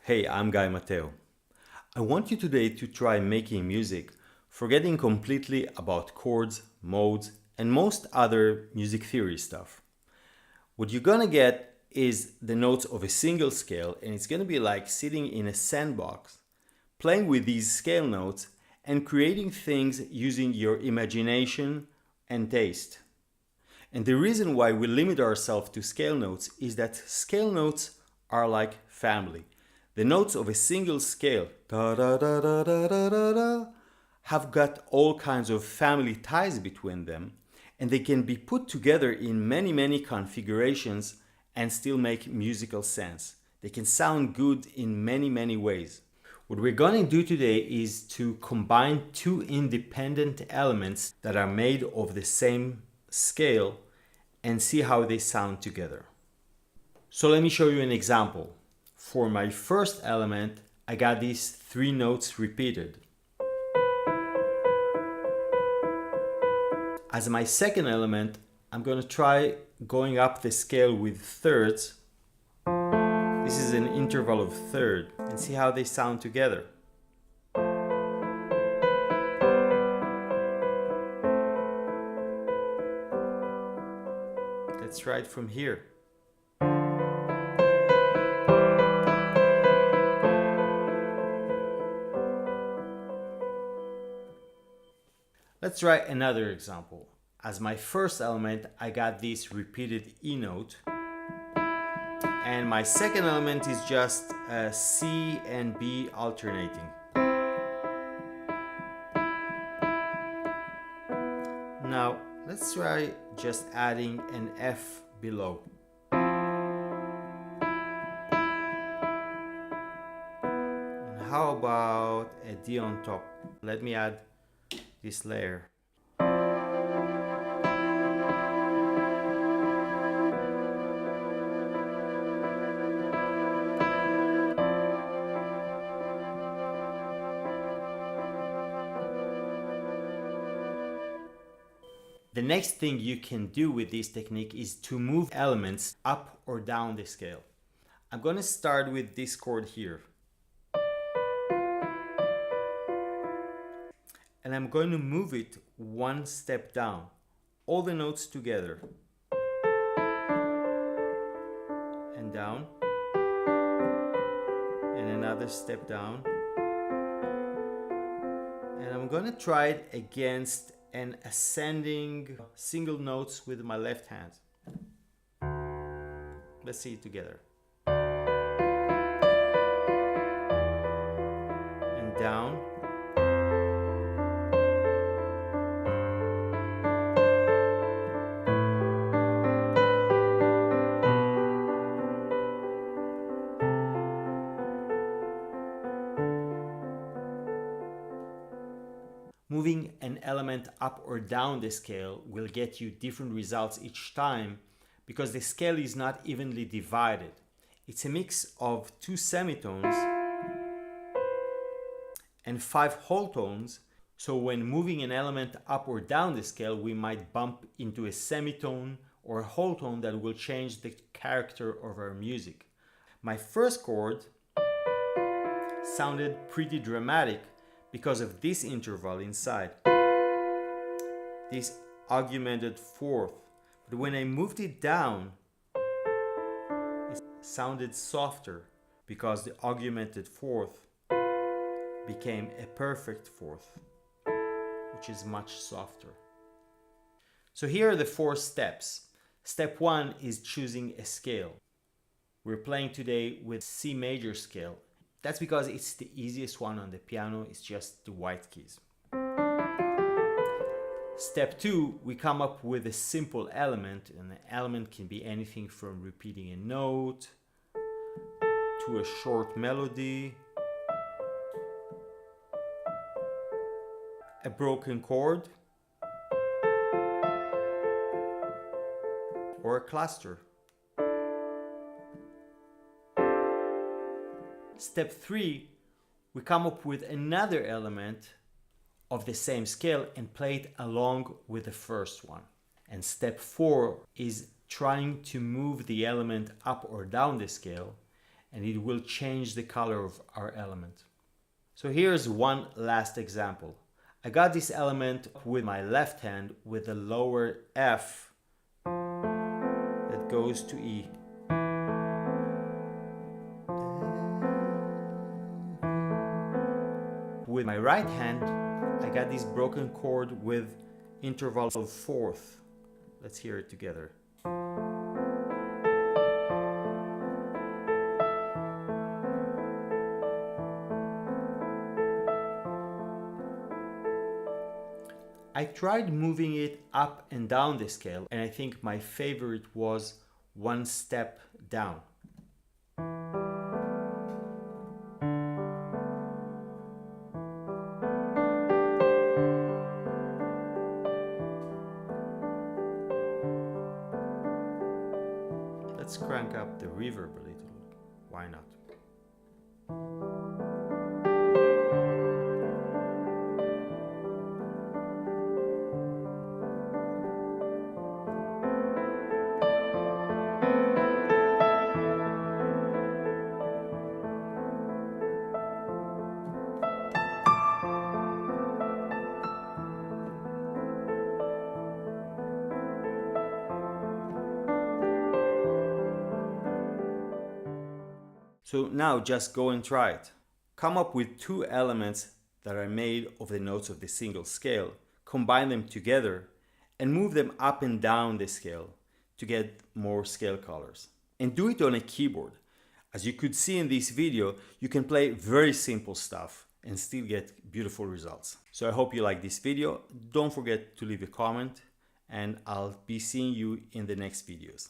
Hey, I'm Guy Matteo. I want you today to try making music, forgetting completely about chords, modes, and most other music theory stuff. What you're gonna get is the notes of a single scale, and it's gonna be like sitting in a sandbox, playing with these scale notes and creating things using your imagination and taste. And the reason why we limit ourselves to scale notes is that scale notes are like family. The notes of a single scale da, da, da, da, da, da, da, da, have got all kinds of family ties between them, and they can be put together in many configurations and still make musical sense. They can sound good in many ways. What we're going to do today is to combine two independent elements that are made of the same scale and see how they sound together. So let me show you an example. For my first element, I got these three notes repeated. As my second element, I'm going to try going up the scale with thirds. This is an interval of third, and see how they sound together. Let's try it from here. Let's try another example. As my first element, I got this repeated E note. And my second element is just a C and B alternating. Now, let's try just adding an F below. And how about a D on top? Let me add this layer. The next thing you can do with this technique is to move elements up or down the scale. I'm going to start with this chord here. And I'm going to move it one step down, all the notes together. And down. And another step down. And I'm going to try it against an ascending single notes with my left hand. Let's see it together. And down. Moving an element up or down the scale will get you different results each time because the scale is not evenly divided. It's a mix of 2 semitones and 5 whole tones, so when moving an element up or down the scale, we might bump into a semitone or a whole tone that will change the character of our music. My first chord sounded pretty dramatic because of this interval inside, this augmented fourth. But when I moved it down, it sounded softer because the augmented fourth became a perfect fourth, which is much softer. So here are the 4 steps. Step 1 is choosing a scale. We're playing today with C major scale. That's because it's the easiest one on the piano, it's just the white keys. Step 2, we come up with a simple element, and the element can be anything from repeating a note to a short melody, a broken chord, or a cluster. Step 3, we come up with another element of the same scale and play it along with the first one. And step 4 is trying to move the element up or down the scale and it will change the color of our element. So here's one last example. I got this element with my left hand with the lower F that goes to E. With my right hand, I got this broken chord with interval of fourth. Let's hear it together. I tried moving it up and down the scale, and I think my favorite was one step down. Let's crank up the reverb a little. Why not? So now just go and try it. Come up with two elements that are made of the notes of the single scale, combine them together, and move them up and down the scale to get more scale colors. And do it on a keyboard. As you could see in this video, you can play very simple stuff and still get beautiful results. So I hope you like this video. Don't forget to leave a comment, and I'll be seeing you in the next videos.